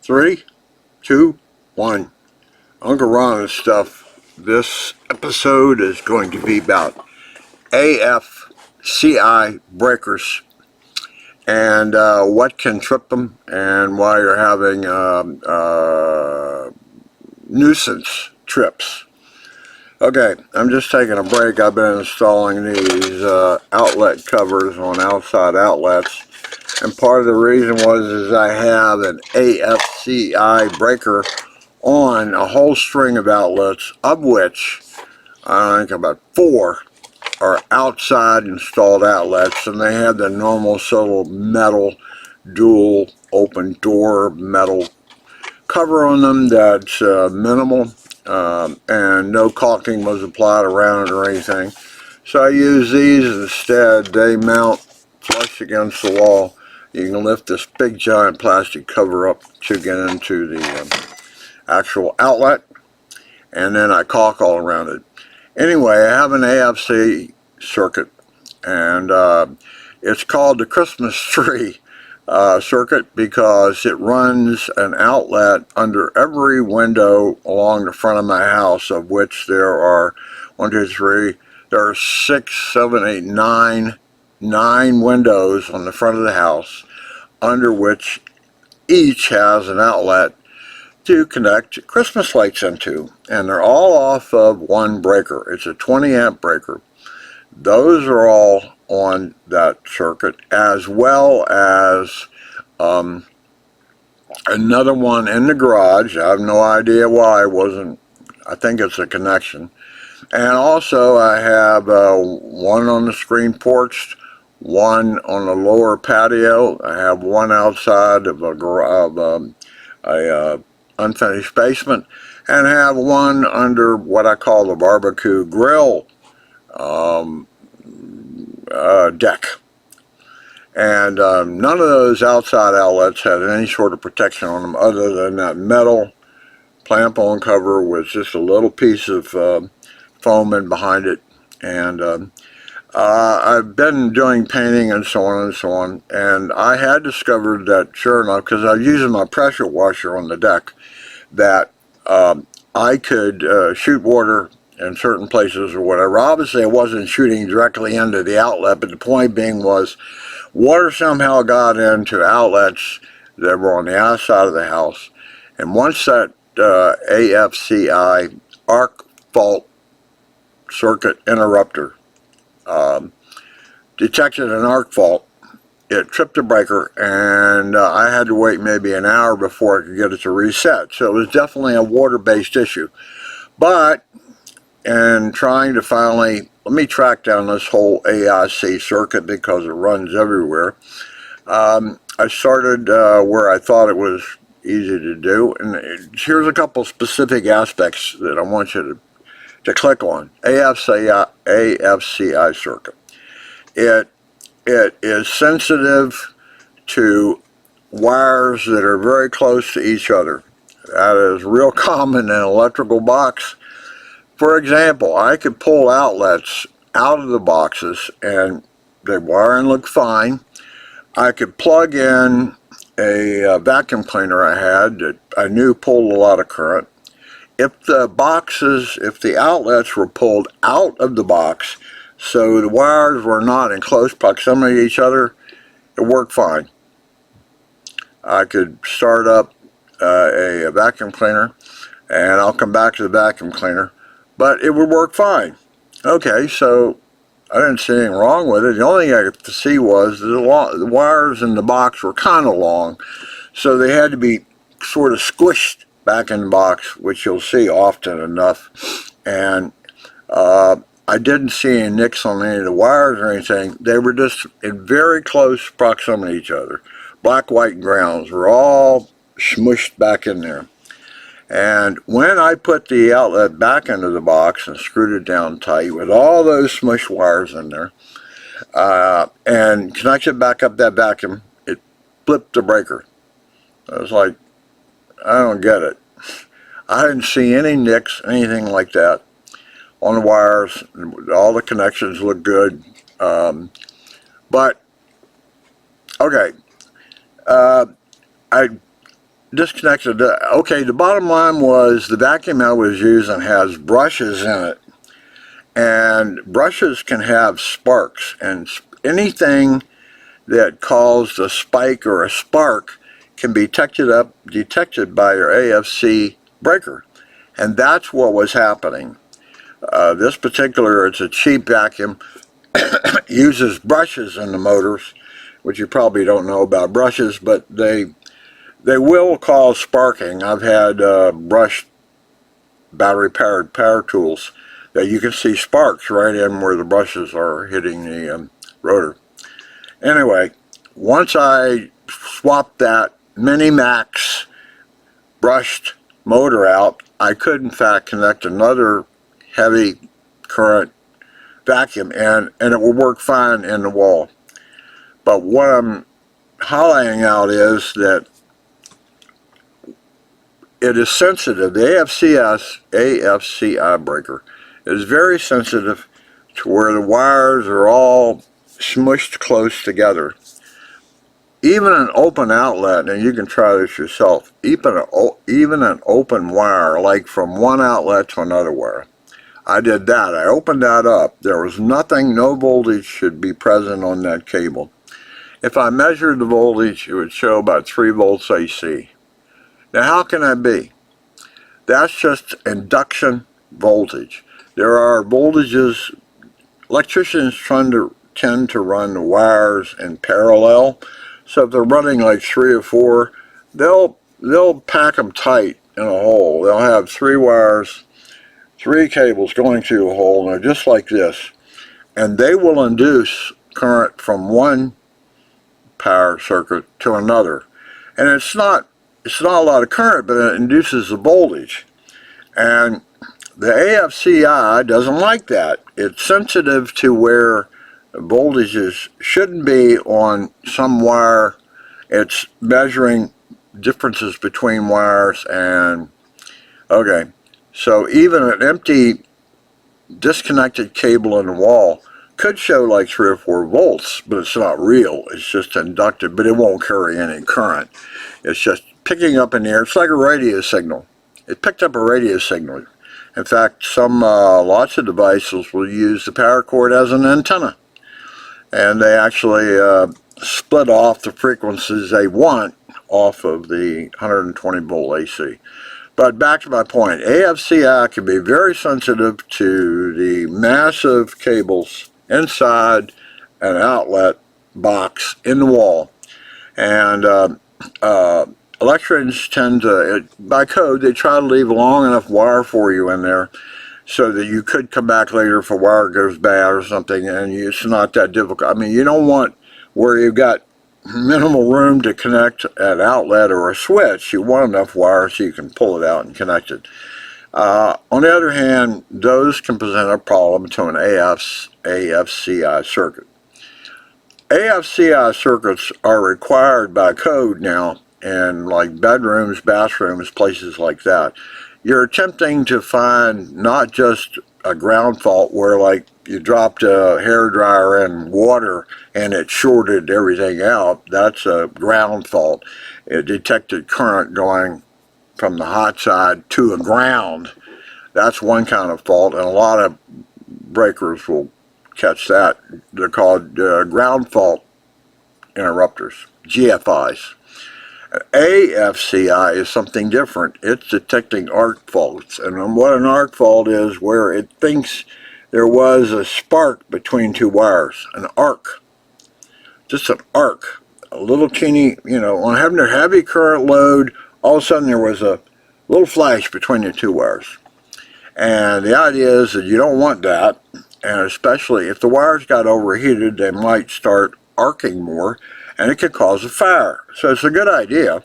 3, 2, 1. Uncle Ron and stuff. This episode is going to be about AFCI breakers and what can trip them and why you're having nuisance trips. Okay, I'm just taking a break. I've been installing these outlet covers on outside outlets. And part of the reason was I have an AFCI breaker on a whole string of outlets, of which I think about 4 are outside installed outlets, and they have the normal sort of metal dual open door metal cover on them that's minimal, and no caulking was applied around it or anything. So I use these instead. They mount flush against the wall. You can lift this big giant plastic cover up to get into the actual outlet, and then I caulk all around it. Anyway, I have an AFC circuit, and it's called the Christmas tree circuit because it runs an outlet under every window along the front of my house, of which there are 1, 2, 3, there are 6, 7, 8, 9 windows on the front of the house, under which each has an outlet to connect Christmas lights into, and they're all off of one breaker. It's a 20 amp breaker. Those are all on that circuit, as well as another one in the garage. I have no idea why it wasn't. I think it's a connection. And also I have one on the screen porch, one on the lower patio. I have one outside of a unfinished basement, and have one under what I call the barbecue grill deck. And none of those outside outlets had any sort of protection on them other than that metal clamp-on cover with just a little piece of foam in behind it. And I've been doing painting and so on, and I had discovered that, sure enough, because I was using my pressure washer on the deck, that I could shoot water in certain places or whatever. Obviously I wasn't shooting directly into the outlet, but the point being was water somehow got into outlets that were on the outside of the house. And once that AFCI arc fault circuit interrupter detected an arc fault, it tripped the breaker, and I had to wait maybe an hour before I could get it to reset. So it was definitely a water-based issue. But in trying to finally, let me track down this whole AIC circuit because it runs everywhere, I started where I thought it was easy to do. And here's a couple specific aspects that I want you to click on. AFCI circuit. It is sensitive to wires that are very close to each other. That is real common in an electrical box. For example, I could pull outlets out of the boxes and the wiring looked fine. I could plug in a vacuum cleaner I had that I knew pulled a lot of current. If the outlets were pulled out of the box, so the wires were not in close proximity to each other, it worked fine. I could start up a vacuum cleaner, and I'll come back to the vacuum cleaner, but it would work fine. Okay, so I didn't see anything wrong with it. The only thing I could see was the wires in the box were kind of long, so they had to be sort of squished back in the box, which you'll see often enough. And I didn't see any nicks on any of the wires or anything. They were just in very close proximity to each other. Black, white, and grounds were all smushed back in there. And when I put the outlet back into the box and screwed it down tight with all those smushed wires in there, and connected back up that vacuum, it flipped the breaker. I was like, I don't get it. I didn't see any nicks, anything like that on the wires. All the connections look good. But, okay. I disconnected. Okay, the bottom line was the vacuum I was using has brushes in it, and brushes can have sparks, and anything that caused a spike or a spark can be detected by your AFC breaker, and that's what was happening. This particular, it's a cheap vacuum, uses brushes in the motors, which you probably don't know about brushes, but they will cause sparking. I've had brushed battery-powered power tools that you can see sparks right in where the brushes are hitting the rotor. Anyway, once I swapped that Mini Max brushed motor out, I could in fact connect another heavy current vacuum and it will work fine in the wall. But what I'm highlighting out is that it is sensitive. The AFCI breaker is very sensitive to where the wires are all smushed close together. Even an open outlet, and you can try this yourself, even an open wire, like from one outlet to another wire. I did that. I opened that up. There was nothing, no voltage should be present on that cable. If I measured the voltage, it would show about 3 volts AC. Now how can that be? That's just induction voltage. There are voltages, electricians tend to run the wires in parallel. So if they're running like 3 or 4, they'll pack them tight in a hole. They'll have 3 wires, 3 cables going through a hole, and they're just like this. And they will induce current from one power circuit to another. And it's not a lot of current, but it induces the voltage. And the AFCI doesn't like that. It's sensitive to where voltages shouldn't be on some wire. It's measuring differences between wires, and okay, so even an empty disconnected cable in the wall could show like 3 or 4 volts, but it's not real. It's just inductive, but it won't carry any current. It's just picking up in the air. It's like a radio signal. It picked up a radio signal. In fact, lots of devices will use the power cord as an antenna, and they actually split off the frequencies they want off of the 120 volt AC. But back to my point, AFCI can be very sensitive to the massive cables inside an outlet box in the wall, and electricians tend to, by code, they try to leave a long enough wire for you in there so that you could come back later if a wire goes bad or something, and it's not that difficult. I mean, you don't want where you've got minimal room to connect an outlet or a switch. You want enough wire so you can pull it out and connect it. On the other hand, those can present a problem to an AFCI circuit. AFCI circuits are required by code now in like bedrooms, bathrooms, places like that. You're attempting to find not just a ground fault where like you dropped a hairdryer in water and it shorted everything out. That's a ground fault. It detected current going from the hot side to a ground. That's one kind of fault, and a lot of breakers will catch that. They're called ground fault interrupters, GFIs. AFCI is something different. It's detecting arc faults, and what an arc fault is, where it thinks there was a spark between 2 wires, an arc, just an arc, a little teeny, on having a heavy current load, all of a sudden there was a little flash between the 2 wires. And the idea is that you don't want that, and especially if the wires got overheated, they might start arcing more, and it could cause a fire. So it's a good idea,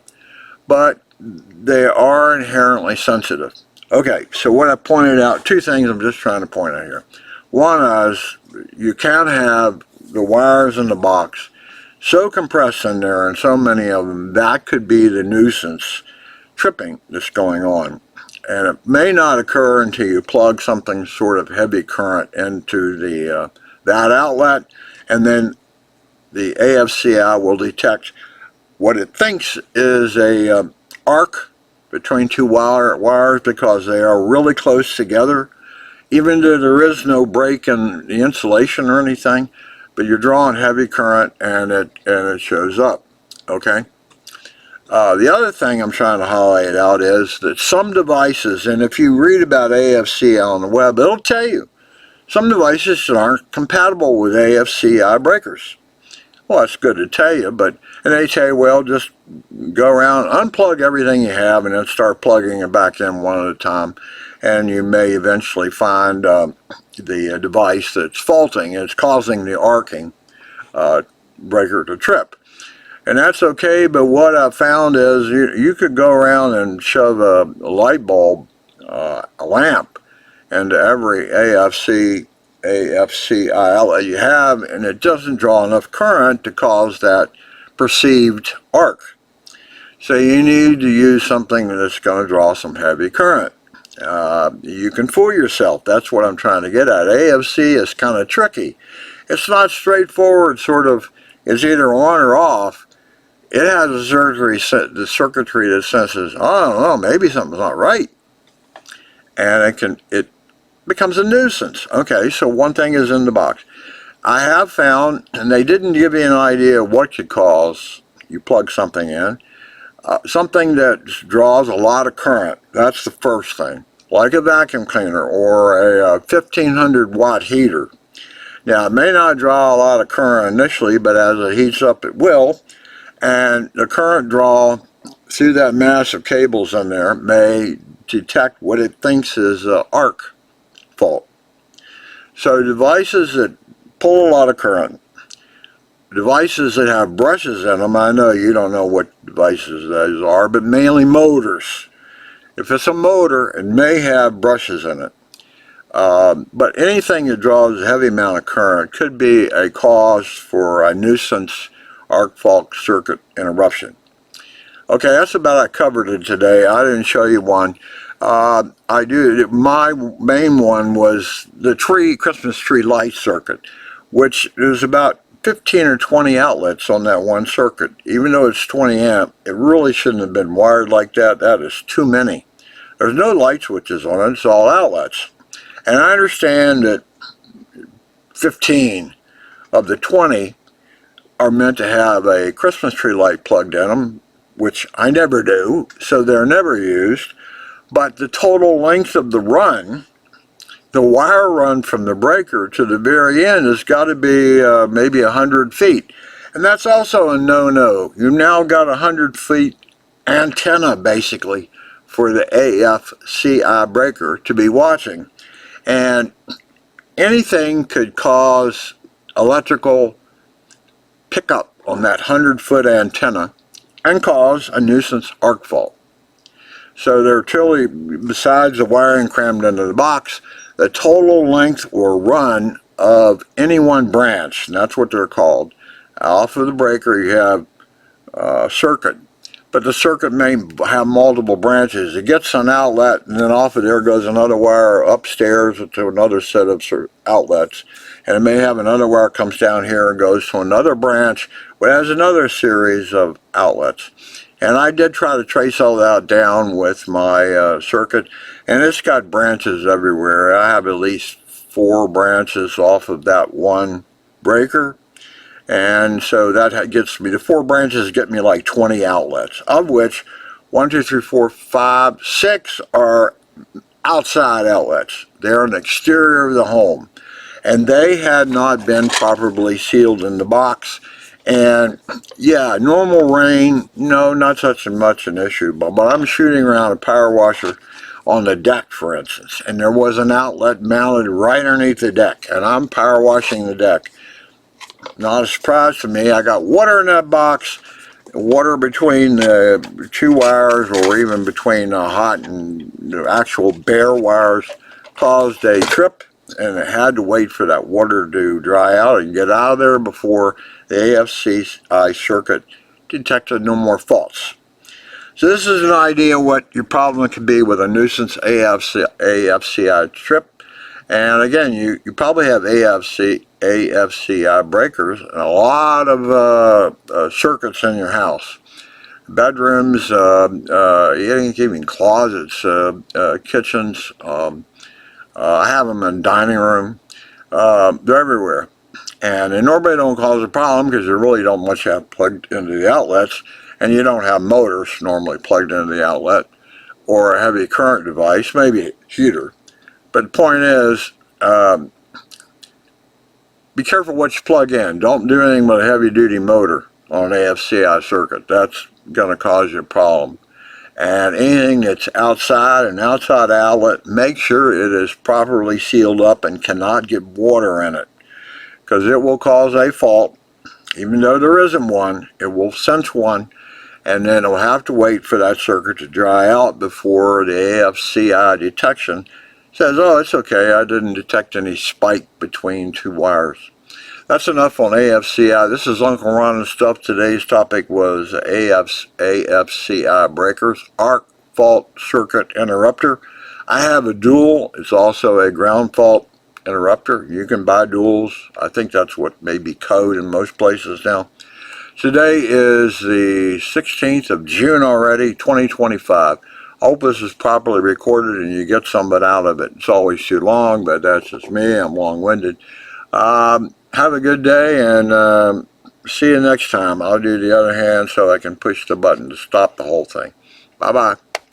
but they are inherently sensitive. Okay, so what I pointed out, 2 things I'm just trying to point out here. One is you can have the wires in the box so compressed in there, and so many of them, that could be the nuisance tripping that's going on. And it may not occur until you plug something sort of heavy current into that outlet, and then the AFCI will detect what it thinks is a arc between two wires because they are really close together, even though there is no break in the insulation or anything, but you're drawing heavy current and it shows up. Okay. The other thing I'm trying to highlight out is that some devices, and if you read about AFCI on the web, it'll tell you some devices aren't compatible with AFCI breakers. Well, that's good to tell you, and they tell you, well, just go around, unplug everything you have, and then start plugging it back in one at a time, and you may eventually find the device that's faulting. It's causing the arcing breaker to trip. And that's okay, but what I found is you could go around and shove a light bulb, a lamp, into every AFCI outlet you have, and it doesn't draw enough current to cause that perceived arc. So you need to use something that's going to draw some heavy current. You can fool yourself. That's what I'm trying to get at. AFC is kind of tricky. It's not straightforward, sort of, it's either on or off. It has the circuitry that senses, I don't know, maybe something's not right. And it becomes a nuisance. Okay, so one thing is in the box. I have found, and they didn't give you an idea of what could cause, you plug something in, something that draws a lot of current. That's the first thing. Like a vacuum cleaner or a 1500 watt heater. Now, it may not draw a lot of current initially, but as it heats up, it will. And the current draw through that mass of cables in there may detect what it thinks is an arc fault. So devices that pull a lot of current, devices that have brushes in them, I know you don't know what devices those are, but mainly motors. If it's a motor, it may have brushes in it. But anything that draws a heavy amount of current could be a cause for a nuisance arc fault circuit interruption. Okay, that's about I covered it today. I didn't show you one. My main one was the Christmas tree light circuit, which is about 15 or 20 outlets on that one circuit. Even though it's 20 amp, it really shouldn't have been wired like that. That is too many. There's no light switches on it, it's all outlets. And I understand that 15 of the 20 are meant to have a Christmas tree light plugged in them, which I never do, so they're never used. But the total length of the run, the wire run from the breaker to the very end, has got to be maybe 100 feet. And that's also a no-no. You've now got a 100 feet antenna, basically, for the AFCI breaker to be watching. And anything could cause electrical pickup on that 100-foot antenna and cause a nuisance arc fault. So they're truly, besides the wiring crammed into the box, the total length or run of any one branch, and that's what they're called. Off of the breaker you have a circuit, but the circuit may have multiple branches. It gets an outlet, and then off of there goes another wire upstairs to another set of outlets, and it may have another wire comes down here and goes to another branch, which has another series of outlets. And I did try to trace all that down with my circuit, and it's got branches everywhere. I have at least 4 branches off of that one breaker, and so that gets me, the 4 branches get me like 20 outlets, of which 1, 2, 3, 4, 5, 6 are outside outlets. They're an exterior of the home, and they had not been properly sealed in the box. And yeah, normal rain, no, not such much an issue, but I'm shooting around a power washer on the deck, for instance, and there was an outlet mounted right underneath the deck, and I'm power washing the deck. Not a surprise to me. I got water in that box, water between the 2 wires, or even between the hot and the actual bare wires, caused a trip, and it had to wait for that water to dry out and get out of there before the AFCI circuit detected no more faults. So this is an idea what your problem could be with a nuisance AFCI trip. And again, you probably have AFCI breakers and a lot of circuits in your house. bedrooms, even closets, kitchens. I have them in dining room. They're everywhere. And they normally don't cause a problem because you really don't much have plugged into the outlets, and you don't have motors normally plugged into the outlet, or a heavy current device, maybe a heater. But the point is, be careful what you plug in. Don't do anything with a heavy duty motor on an AFCI circuit. That's going to cause you a problem. And anything that's outside an outside outlet, make sure it is properly sealed up and cannot get water in it, because it will cause a fault. Even though there isn't one, it will sense one, and then it'll have to wait for that circuit to dry out before the AFCI detection says, oh, it's okay, I didn't detect any spike between two wires. That's enough on AFCI. This is Uncle Ron and stuff. Today's topic was AFCI breakers, arc fault circuit interrupter. I have a dual. It's also a ground fault interrupter. You can buy duals. I think that's what may be code in most places now. Today is the 16th of June already, 2025. I hope this is properly recorded and you get some out of it. It's always too long, but that's just me. I'm long-winded. Have a good day, and see you next time. I'll do the other hand so I can push the button to stop the whole thing. Bye-bye.